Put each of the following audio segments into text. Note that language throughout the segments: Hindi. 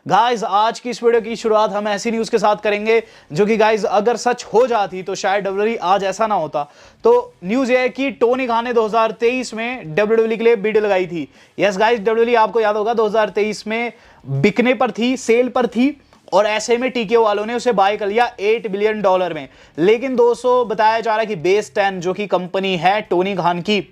गाइज आज की इस वीडियो की शुरुआत हम ऐसी न्यूज के साथ करेंगे जो कि गाइज अगर सच हो जाती तो शायद डब्ल्यूडब्ल्यूई आज ऐसा ना होता। तो न्यूज ये है कि टोनी खान ने 2023 में डब्ल्यूडब्ल्यूई के लिए बिड लगाई थी। यस गाइज, डब्ल्यूडब्ल्यूई आपको याद होगा 2023 में बिकने पर थी, सेल पर थी और ऐसे में टीकेओ वालों ने उसे बाय कर लिया $8 बिलियन में। लेकिन दोस्तों बताया जा रहा है कि बेस 10 जो कि कंपनी है टोनी खान की,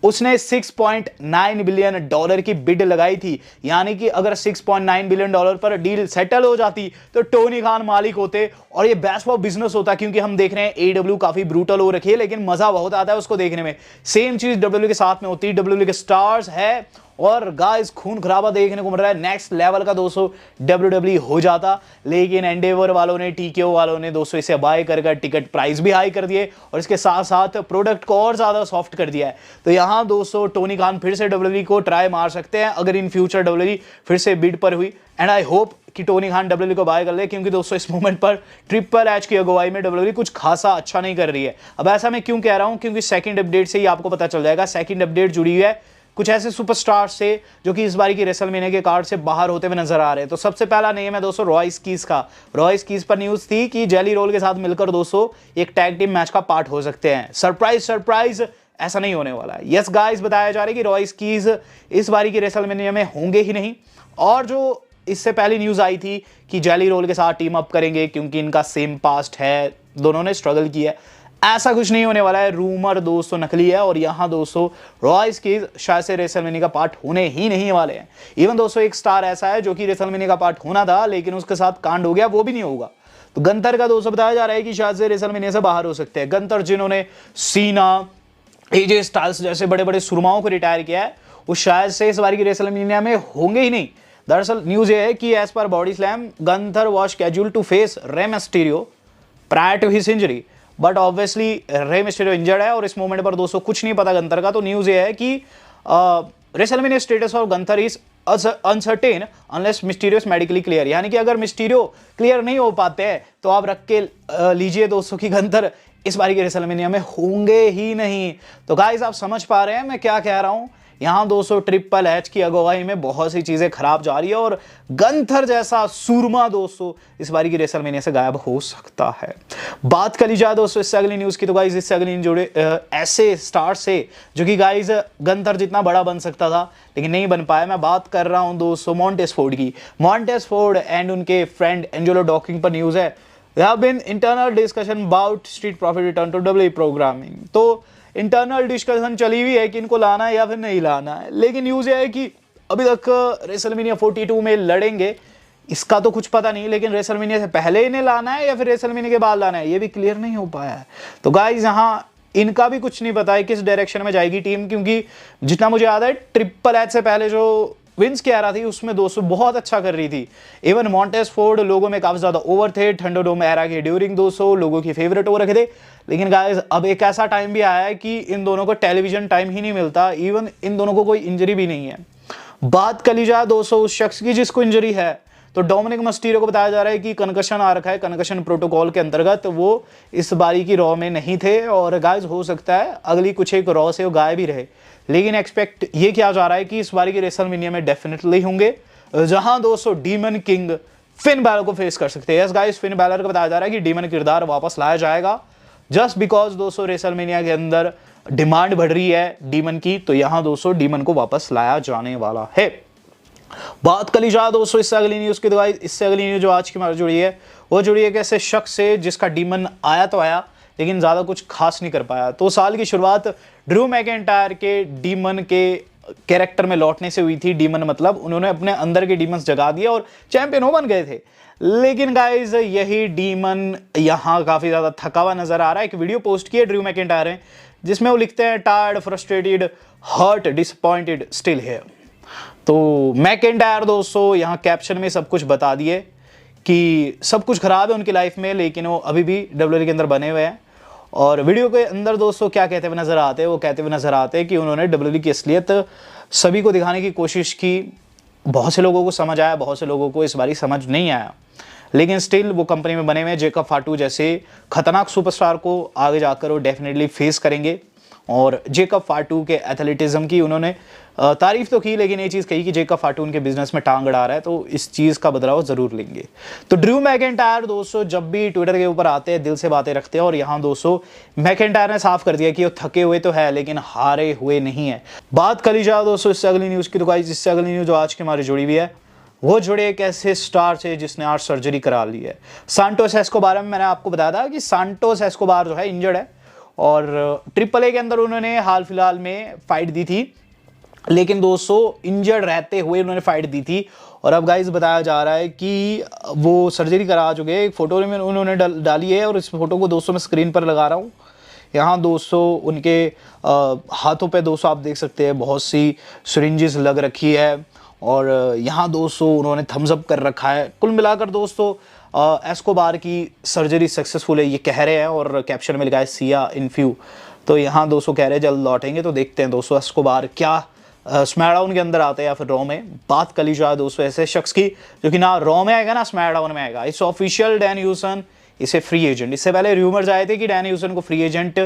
उसने $6.9 बिलियन की बिड लगाई थी। यानी कि अगर $6.9 बिलियन पर डील सेटल हो जाती तो टोनी खान मालिक होते और ये बेस्ट ऑफ बिजनेस होता, क्योंकि हम देख रहे हैं एडब्ल्यू काफी ब्रूटल हो रखी है लेकिन मजा बहुत आता है उसको देखने में। सेम चीज डब्ल्यूडब्ल्यू के साथ में होती है, डब्ल्यूडब्ल्यू के स्टार्स है और गाइस खून खराबा देखने को मिल रहा है। नेक्स्ट लेवल का दोस्तों डब्ल्यूडब्ल्यूई हो जाता, लेकिन एंडेवर वालों ने, टीकेओ वालों ने दोस्तों इसे बाय कर टिकट प्राइस भी हाई कर दिए और इसके साथ साथ प्रोडक्ट को और ज्यादा सॉफ्ट कर दिया है। तो यहां दोस्तों टोनी खान फिर से डब्ल्यूडब्ल्यूई को ट्राई मार सकते हैं अगर इन फ्यूचर डब्ल्यूडब्ल्यूई फिर से बिड पर हुई। एंड आई होप कि टोनी खान डब्ल्यूडब्ल्यूई को बाय कर ले, क्योंकि दोस्तों इस मोमेंट पर ट्रिपल एच की अगुवाई में डब्ल्यूडब्ल्यूई कुछ खासा अच्छा नहीं कर रही है। अब ऐसा मैं क्यों कह रहा हूं, क्योंकि सेकंड अपडेट से ही आपको पता चल जाएगा। सेकंड अपडेट जुड़ी हुई है कुछ ऐसे सुपरस्टार से जो कि इस बारी की रेसलमेनिया के कार्ड से बाहर होते हुए नजर आ रहे हैं। तो सबसे पहला नेम है दोस्तों रॉयस कीज का। रॉयस कीज पर न्यूज थी कि जेली रोल के साथ मिलकर दोस्तों एक टैग टीम मैच का पार्ट हो सकते हैं। सरप्राइज सरप्राइज, ऐसा नहीं होने वाला है। यस गाइस, बताया जा रहा है कि रॉयस कीज इस बारी की रेसलमेनिया में होंगे ही नहीं। और जो इससे पहली न्यूज आई थी कि जेली रोल के साथ टीम अप करेंगे क्योंकि इनका सेम पास्ट है, दोनों ने स्ट्रगल किया है। ऐसा कुछ नहीं होने वाला है, रूमर दोस्तों नकली है और यहां दोस्तों रॉयस कीज शायद से रेसलमेनिया का पार्ट होने ही नहीं वाले हैं। इवन दोस्तों एक स्टार ऐसा है जो कि रेसलमेनिया का पार्ट होना था लेकिन उसके साथ कांड हो गया, वो भी नहीं होगा। तो गंतर का दोस्तों बताया जा रहा है कि शायद से रेसलमेनिया से बाहर हो सकते हैं। गंतर जिन्होंने सीना, एजे स्टाइल्स जैसे बड़े बड़े सुरमाओं को रिटायर किया है, वो शायद से इस बार की रेसलमेनिया में होंगे ही नहीं। दरअसल न्यूज ये है कि एज पर body slam Gunther was scheduled to face Rey Mysterio prior to his injury, but obviously Rey Mysterio injured है और इस मोमेंट पर दोस्तों कुछ नहीं पता गंथर का। तो न्यूज ये है कि WrestleMania status of Gunther is uncertain unless Mysterio medically clear. यानी कि अगर मिस्टीरियो क्लियर नहीं हो पाते हैं तो आप रख के लीजिए दोस्तों कि गंथर इस बारी के रेसलमेनिया में होंगे ही नहीं। तो गाइस आप समझ पा रहे हैं मैं क्या कह रहा हूं। यहां दोस्तों ट्रिपल एच की अगुवाई में बहुत सी चीजें खराब जा रही है और गंथर जैसा सूरमा दोस्तों इस बारी की रेसलमेनिया से गायब हो सकता है। बात कर ली जाए दोस्तों इससे अगली न्यूज की, तो गाइस इससे अगली जुड़े ऐसे स्टार से जो कि गाइस गंथर जितना बड़ा बन सकता था लेकिन नहीं बन पाया। मैं बात कर रहा हूं दोस्तों मॉन्टेस फोर्ड की। मॉन्टेस फोर्ड एंड उनके फ्रेंड एंजेलो डॉकिंग पर न्यूज है there have been internal discussion about Street Profit return to WWE programming। तो इंटरनल डिस्कशन चली हुई है कि इनको लाना है या फिर नहीं लाना है, लेकिन न्यूज ये है कि अभी तक रेसलमेनिया 42 में लड़ेंगे इसका तो कुछ पता नहीं, लेकिन रेसलमेनिया से पहले इन्हें लाना है या फिर रेसलमेनिया के बाद लाना है ये भी क्लियर नहीं हो पाया है। तो गाइस यहाँ इनका भी कुछ नहीं पता है किस डायरेक्शन में जाएगी टीम, क्योंकि जितना मुझे याद है ट्रिपल एच से पहले जो विंस की एरा थी उसमें दोस्तों बहुत अच्छा कर रही थी। इवन मॉन्टेस फोर्ड लोगों में काफी ज्यादा ओवर थे, थंडरडोम एरा के ड्यूरिंग दोस्तों लोगों की फेवरेट हो रखे थे। लेकिन गाइस अब एक ऐसा टाइम भी आया है कि इन दोनों को टेलीविजन टाइम ही नहीं मिलता, इवन इन दोनों को कोई इंजरी भी नहीं है। बात कर ली जाए दोस्तों उस शख्स की जिसको इंजरी है, तो डोमिनिक मिस्टीरियो को बताया जा रहा है कि कंकशन आ रखा है, कंकशन प्रोटोकॉल के अंतर्गत वो इस बारी की रॉ में नहीं थे और गाइस हो सकता है अगली कुछ एक रॉ से वो गायब भी रहे। लेकिन एक्सपेक्ट ये किया जा रहा है कि इस बारी की रेसलमेनिया में डेफिनेटली होंगे, जहां दोस्तों डीमन किंग फिन बैलर को फेस कर सकते हैं। यस गाइस, फिन बैलर को बताया जा रहा है कि डीमन किरदार वापस लाया जाएगा जस्ट बिकॉज दोस्तों रेसलमेनिया के अंदर डिमांड बढ़ रही है डीमन की, तो यहां दोस्तों डीमन को वापस लाया जाने वाला है। बात कर ली जाए दोस्तों इससे अगली न्यूज की, तो इससे अगली न्यूज जो आज की हमारी जुड़ी है वो जुड़ी है ऐसे शख्स से जिसका डीमन आया तो आया लेकिन ज्यादा कुछ खास नहीं कर पाया। तो साल की शुरुआत ड्रू मैकिंटायर के डीमन के कैरेक्टर में लौटने से हुई थी। डीमन मतलब उन्होंने अपने अंदर के डीमंस जगा दिए और चैंपियन हो बन गए थे। लेकिन गाइज यही डीमन यहां काफी ज्यादा थका हुआ नजर आ रहा है। एक वीडियो पोस्ट की है ड्रू मैकिंटायर ने जिसमें वो लिखते हैं tired, frustrated, hurt, disappointed, still here. तो मैकिंटायर दोस्तों यहाँ कैप्शन में सब कुछ बता दिए कि सब कुछ खराब है उनकी लाइफ में लेकिन वो अभी भी डब्ल्यूडब्ल्यूई के अंदर बने हुए हैं। और वीडियो के अंदर दोस्तों क्या कहते हुए नजर आते हैं, वो कहते हुए नजर आते हैं कि उन्होंने डब्ल्यूडब्ल्यूई की असलियत सभी को दिखाने की कोशिश की। बहुत से लोगों को समझ आया, बहुत से लोगों को इस बारी समझ नहीं आया, लेकिन स्टिल वो कंपनी में बने हुए जेकब फाटू जैसे खतरनाक सुपरस्टार को आगे जाकर वो डेफिनेटली फेस करेंगे और जेकब फाटू के एथलेटिज्म की उन्होंने तारीफ तो की, लेकिन ये चीज़ कही कि जेकब फाटू उनके बिजनेस में टांग अड़ा रहा है, तो इस चीज़ का बदलाव जरूर लेंगे। तो ड्रू मैकेंटायर दोस्तों जब भी ट्विटर के ऊपर आते हैं दिल से बातें रखते हैं, और यहाँ दोस्तों मैकेंटायर ने साफ कर दिया कि वो थके हुए तो है लेकिन हारे हुए नहीं है। बात कर ली जाए दोस्तों इससे अगली न्यूज़ की, तो गाइस इससे अगली न्यूज़ जो आज की हमारी जुड़ी हुई है वो जुड़े एक ऐसे स्टार से जिसने आज सर्जरी करा ली है। सांटोस एस्कोबार में मैंने आपको बताया था कि सांटोस एस्कोबार जो है इंजर्ड है, और ट्रिपल ए के अंदर उन्होंने हाल फिलहाल में फाइट दी थी, लेकिन दोस्तों इंजर्ड रहते हुए उन्होंने फाइट दी थी। और अब गाइस बताया जा रहा है कि वो सर्जरी करा चुके हैं। एक फोटो में उन्होंने डाली है, और इस फोटो को दोस्तों मैं स्क्रीन पर लगा रहा हूँ। यहाँ दोस्तों उनके हाथों पे दोस्तों आप देख सकते हैं बहुत सी सिरिंजेस लग रखी है, और यहाँ दोस्तों उन्होंने थम्स अप कर रखा है। कुल मिलाकर दोस्तों एस्कोबार की सर्जरी सक्सेसफुल है ये कह रहे हैं, और कैप्शन में लिखा है सिया इन फ्यू। तो यहाँ दोस्तों कह रहे हैं जल्द लौटेंगे। तो देखते हैं दोस्तों एस्कोबार क्या स्मैकडाउन के अंदर आते हैं या फिर रॉ में। बात कर ली जाए दोस्तों ऐसे शख्स की जो कि ना रॉ में आएगा ना स्मैकडाउन में आएगा। इस ऑफिशियल डैन ह्यूसन इसे फ्री एजेंट, इससे पहले रूमर्स आए थे कि डैन ह्यूसन को फ्री एजेंट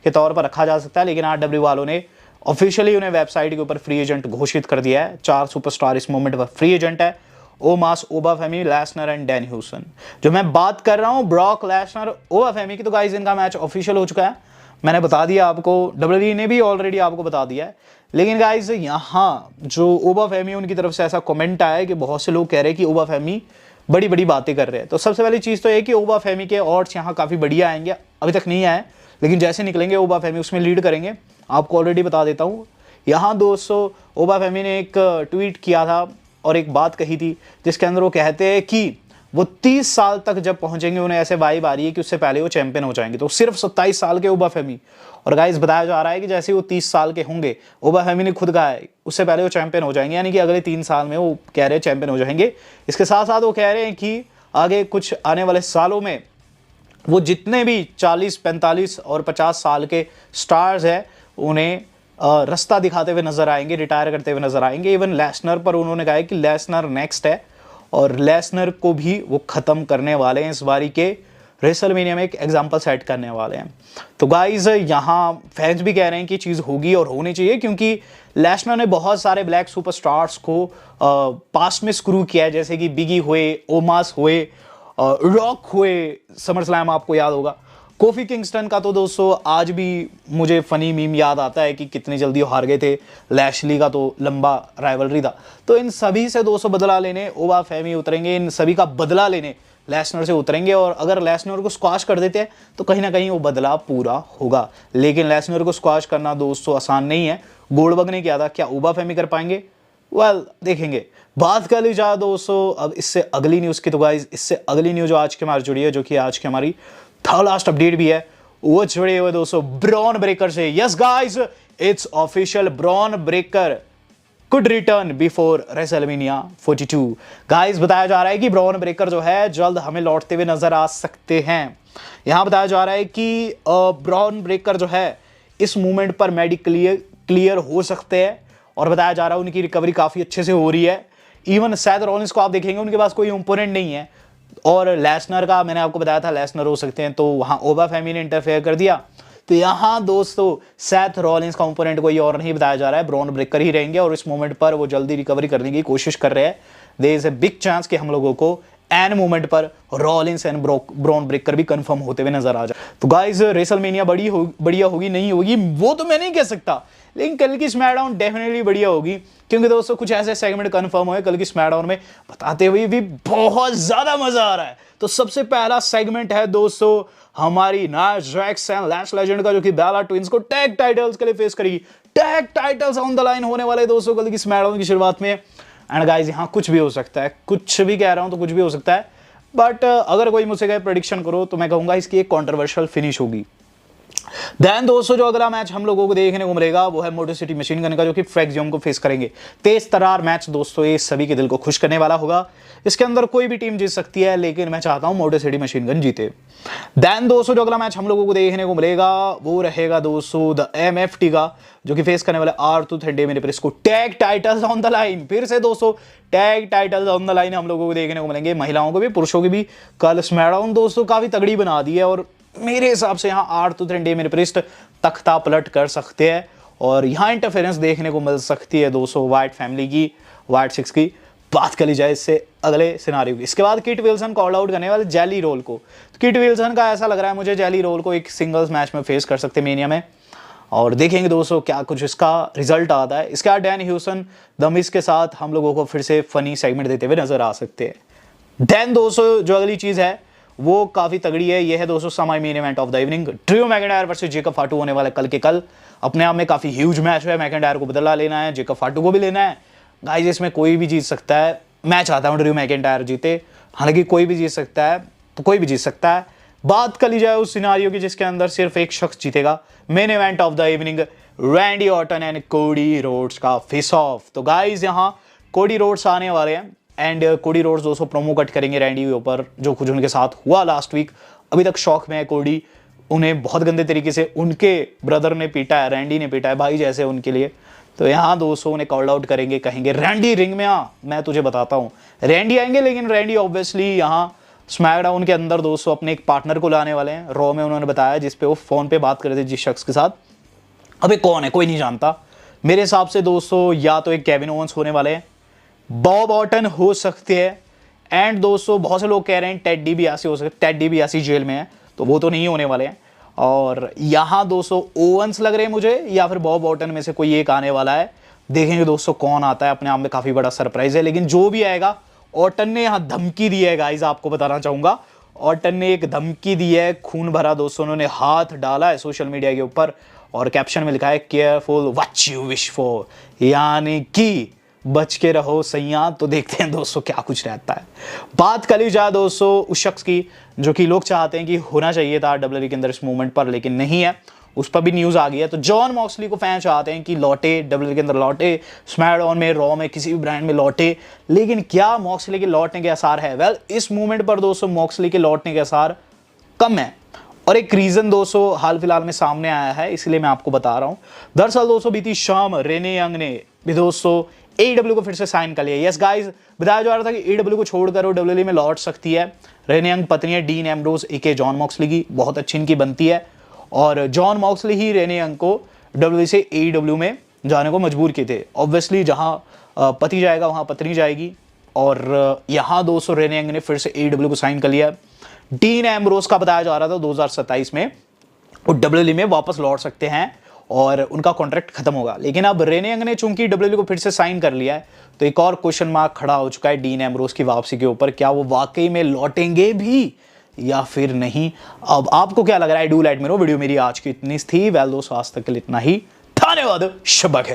के तौर पर रखा जा सकता है, लेकिन आरडब्ल्यू वालों ने ऑफिशियली उन्हें वेबसाइट के ऊपर फ्री एजेंट घोषित कर दिया है। 4 सुपरस्टार इस मोमेंट पर फ्री एजेंट है, Omos, Obafemi, Lesnar and Dan Hewson. जो मैं बात कर रहा हूं ब्रॉक लेसनर, ओबाफेमी की, तो गाइस इनका मैच ऑफिशियल हो चुका है, मैंने बता दिया आपको, डब्ल्यूडब्ल्यूई ने भी ऑलरेडी आपको बता दिया है। लेकिन गाइस यहाँ जो ओबाफेमी उनकी तरफ से ऐसा कमेंट आया है कि बहुत से लोग कह रहे हैं कि ओबाफेमी बड़ी बड़ी बातें कर रहे हैं। तो सबसे पहली चीज़ तो ये कि ओबाफेमी के ऑड्स यहाँ काफ़ी बढ़िया आएंगे, अभी तक नहीं आए, लेकिन जैसे निकलेंगे ओबाफेमी उसमें लीड करेंगे। आपको ऑलरेडी बता देता हूँ। यहाँ दोस्तों ओबाफेमी ने एक ट्वीट किया था और एक बात कही थी जिसके अंदर वो कहते हैं कि वो 30 साल तक जब पहुंचेंगे उन्हें ऐसे वाइब आ रही है कि उससे पहले वो चैंपियन हो जाएंगे। तो सिर्फ 27 साल के ओबाफेमी, और गाइस बताया जा रहा है कि जैसे वो 30 साल के होंगे, ओबाफेमी ने खुद कहा है उससे पहले वो चैंपियन हो जाएंगे, यानी कि अगले 3 साल में वो कह रहे हैं चैंपियन हो जाएंगे। इसके साथ साथ वो कह रहे हैं कि आगे कुछ आने वाले सालों में वो जितने भी 40, 45 और 50 साल के स्टार्स हैं उन्हें रास्ता दिखाते हुए नजर आएंगे, रिटायर करते हुए नजर आएंगे। इवन लेसनर पर उन्होंने कहा है कि लेसनर नेक्स्ट है, और लेसनर को भी वो खत्म करने वाले हैं इस बारी के रेसलमेनिया में, एक एग्जांपल सेट करने वाले हैं। तो गाइज यहाँ फैंस भी कह रहे हैं कि चीज़ होगी और होनी चाहिए, क्योंकि लेसनर ने बहुत सारे ब्लैक सुपरस्टार्स को पास्ट में स्क्रू किया है, जैसे कि बिगी हुए, ओमास हुए, रॉक हुए, समर स्लैम आपको याद होगा। कोफी किंगस्टन का तो दोस्तों आज भी मुझे फनी मीम याद आता है कि कितनी जल्दी वो हार गए थे। लैशली का तो लंबा राइवलरी था। तो इन सभी से दोस्तों बदला लेने ओबाफेमी उतरेंगे, इन सभी का बदला लेने लेसनर से उतरेंगे, और अगर लेसनर को स्क्वाश कर देते हैं तो कहीं ना कहीं वो बदला पूरा होगा। लेकिन लेसनर को स्क्वाश करना दोस्तों आसान नहीं है, गोल्डबर्ग ने किया था, क्या ओबाफेमी कर पाएंगे? वेल देखेंगे। बात कर ली जाए दोस्तों अब इससे अगली न्यूज़ की, तो गाइस इससे अगली न्यूज़ जो आज की हमारी जुड़ी है, जो कि आज की हमारी थर्ड लास्ट अपडेट भी है, वो जुड़े हुए दोस्तों ब्रॉन ब्रेकर से। Yes guys, it's official, Bron Breakker could return before WrestleMania 42। Guys बताया जा रहा है कि ब्रॉन ब्रेकर जो है जल्द हमें लौटते हुए नजर आ सकते हैं। यहां बताया जा रहा है कि ब्रॉन ब्रेकर जो है इस मूवमेंट पर मेडिकली क्लियर हो सकते हैं, और बताया जा रहा है उनकी रिकवरी काफी अच्छे से हो रही है। इवन सैथ रॉलिंस को आप देखेंगे उनके पास कोई ओपोनेंट नहीं है, और लेसनर का मैंने आपको बताया था लेसनर हो सकते हैं, तो वहां ओबाफेमी ने इंटरफेयर कर दिया। तो यहां दोस्तों सैथ रॉलिंस का ओपोनेंट कोई और नहीं बताया जा रहा है, ब्रॉन ब्रेकर ही रहेंगे, और इस मोमेंट पर वो जल्दी रिकवरी करने की कोशिश कर रहे हैं। There is a big chance कि हम लोगों को एन मोमेंट पर रॉलिंस एंड ब्रॉन ब्रेकर भी कंफर्म होते हुए नजर आ जाए। तो गाइस रेसलमेनिया बढ़िया होगी नहीं होगी वो तो मैं नहीं कह सकता, लेकिन कल की स्मैकडाउन डेफिनेटली बढ़िया होगी, क्योंकि दोस्तों कुछ ऐसे सेगमेंट कंफर्म हुए कल की स्मैकडाउन में, बताते हुए भी बहुत ज्यादा मजा आ रहा है। तो सबसे पहला सेगमेंट है दोस्तों हमारी Nia Jax and lash legend का, जो कि बेला ट्विंस को टैग टाइटल्स के लिए फेस करेगी। Tag titles on the line होने वाले दोस्तों कल की स्मैकडाउन की शुरुआत में। एंड गाइस यहाँ कुछ भी हो सकता है, कुछ भी कह रहा हूं तो कुछ भी हो सकता है, बट अगर कोई मुझसे कहे प्रेडिक्शन करो तो मैं कहूंगा इसकी एक कंट्रोवर्शियल फिनिश होगी। देन दोस्तों जो अगला मैच हम लोगों को देखने को मिलेगा वो है मोटर सिटी मशीन गन का, जो कि फ्रेक्सियम को फेस करेंगे। तेज तरार मैच दोस्तों, ये सभी के दिल को खुश करने वाला होगा। इसके अंदर कोई भी टीम जीत सकती है, लेकिन मैं चाहता हूं मोटर सिटी मशीन गन जीते। देन दोस्तों जो अगला मैच हम लोगों को देखने को मिलेगा वो रहेगा दोस्तों द एमएफटी का, जो कि फेस करने वाले R2 थंडे मेरे प्रेस को। Tag titles on the line, फिर से दोस्तों tag titles on the line हम लोगों को देखने को मिलेंगे, महिलाओं को भी पुरुषों की भी। कल स्मैकडाउन दोस्तों काफी तगड़ी बना दी है, और मेरे हिसाब से यहाँ आर्थर डे प्रिस्ट तख्ता पलट कर सकते हैं और यहाँ इंटरफेरेंस देखने को मिल सकती है दोस्तों वाइट फैमिली की, वाइट सिक्स की। बात कर ली जाए इससे अगले सिनारियो की, इसके बाद किट विल्सन कॉल आउट करने वाले जेली रोल को। तो किट विल्सन का ऐसा लग रहा है मुझे जेली रोल को एक सिंगल्स मैच में फेस कर सकते मेनिया में, और देखेंगे दोस्तों क्या कुछ इसका रिजल्ट आता है। इसके बाद डैन ह्यूसन द मिज के साथ हम लोगों को फिर से फनी सेगमेंट देते हुए नजर आ सकते हैं। देन दोस्तों जो अगली चीज है वो काफी तगड़ी है, ये है दोस्तों semi main event of the evening, Drew McIntyre versus Jacob फाटू होने वाला कल के कल। अपने आप में काफी ह्यूज मैच है, मैकइंटायर को बदला लेना है, जेकब फाटू को भी लेना है। गाइस इसमें कोई भी जीत सकता है, मैं चाहता हूं ड्रू मैकइंटायर जीते, हालांकि कोई भी जीत सकता है, तो कोई भी जीत सकता है। बात कर ली जाए उस सिनारियो की जिसके अंदर सिर्फ एक शख्स जीतेगा, main event of the evening, Randy Orton and Cody Rhodes का फेस ऑफ। तो गाइस यहाँ कोडी रोड्स आने वाले हैं एंड कोडी रोड्स दोस्तों प्रोमो कट करेंगे रैंडी के ऊपर, जो कुछ उनके साथ हुआ लास्ट वीक। अभी तक शॉक में है कोडी, उन्हें बहुत गंदे तरीके से उनके ब्रदर ने पीटा है, रैंडी ने पीटा है, भाई जैसे उनके लिए। तो यहाँ दोस्तों उन्हें कॉल आउट करेंगे, कहेंगे रैंडी रिंग में आ, मैं तुझे बताता हूँ। रैंडी आएंगे, लेकिन रैंडी ऑब्वियसली यहाँ स्मैकडाउन के अंदर दोस्तों अपने एक पार्टनर को लाने वाले हैं। रॉ में उन्होंने बताया जिसपे वो फोन पे बात कर रहे थे जिस शख्स के साथ, अबे कौन है कोई नहीं जानता। मेरे हिसाब से दोस्तों या तो एक केविन ओवेंस होने वाले हैं, बॉब ऑर्टन हो सकते हैं, एंड दोस्तों बहुत से लोग कह रहे हैं टेड डिबियासी हो सकते, टेड डिबियासी जेल में है तो वो तो नहीं होने वाले हैं। और यहाँ दोस्तों ओवेंस लग रहे हैं मुझे, या फिर बॉब ऑर्टन में से कोई एक आने वाला है। देखेंगे दोस्तों कौन आता है, अपने आप में काफी बड़ा सरप्राइज है। लेकिन जो भी आएगा, ऑर्टन ने यहाँ धमकी दी है गाइस, आपको बताना चाहूंगा ऑर्टन ने एक धमकी दी है, खून भरा दोस्तों उन्होंने हाथ डाला है सोशल मीडिया के ऊपर और कैप्शन में लिखा है careful what you wish for, यानी कि बच के रहो सैया। तो देखते हैं दोस्तों क्या कुछ रहता है। बात कर ली जाए दोस्तों उस शख्स की जो कि लोग चाहते हैं कि होना चाहिए था डब्ल्यूडब्ल्यूई के अंदर इस मूवमेंट पर, लेकिन नहीं है, उस पर भी न्यूज आ गई है। तो जॉन मॉक्सली को फैन चाहते हैं कि लौटे डब्ल्यूडब्ल्यूई के अंदर, लौटे स्मैकडाउन में, रॉ में, किसी भी ब्रांड में लौटे। लेकिन क्या मॉक्सली के लौटने के आसार है? वेल इस मूवमेंट पर दोस्तों मॉक्सली के लौटने के आसार कम है, और एक रीजन दोस्तों हाल फिलहाल में सामने आया है, इसलिए मैं आपको बता रहा हूं। दरअसल दोस्तों बीती शाम रेने यंग ने भी दोस्तों AEW को फिर से साइन कर लिया। यस गाइस, बताया जा रहा था कि AEW को छोड़कर वो डब्ल्यूडब्ल्यूई में लौट सकती है। रेने यंग पत्नी है डीन एम्ब्रोज एके जॉन मॉक्सली की, बहुत अच्छी इनकी बनती है, और जॉन मॉक्सली ही रेने यंग को डब्ल्यूडब्ल्यूई से AEW में जाने को मजबूर किए थे। ऑब्वियसली जहां पति जाएगा वहां पत्नी जाएगी, और यहाँ दोस्तों रेने यंग ने फिर से AEW को साइन कर लिया। डीन एम्ब्रोज का बताया जा रहा था 2027 में वो डब्ल्यूडब्ल्यूई में वापस लौट सकते हैं और उनका कॉन्ट्रैक्ट खत्म होगा। लेकिन अब रेने यंग ने चूंकि डब्ल्यूडब्ल्यूई को फिर से साइन कर लिया है, तो एक और क्वेश्चन मार्क खड़ा हो चुका है डीन एम्ब्रोज की वापसी के ऊपर। क्या वो वाकई में लौटेंगे भी या फिर नहीं? अब आपको क्या लग रहा है? Do let me know. Video मेरी आज की इतनी थी। वेल दोस्तों आज तक के लिए इतना ही। धन्यवाद। शब्बा खैर।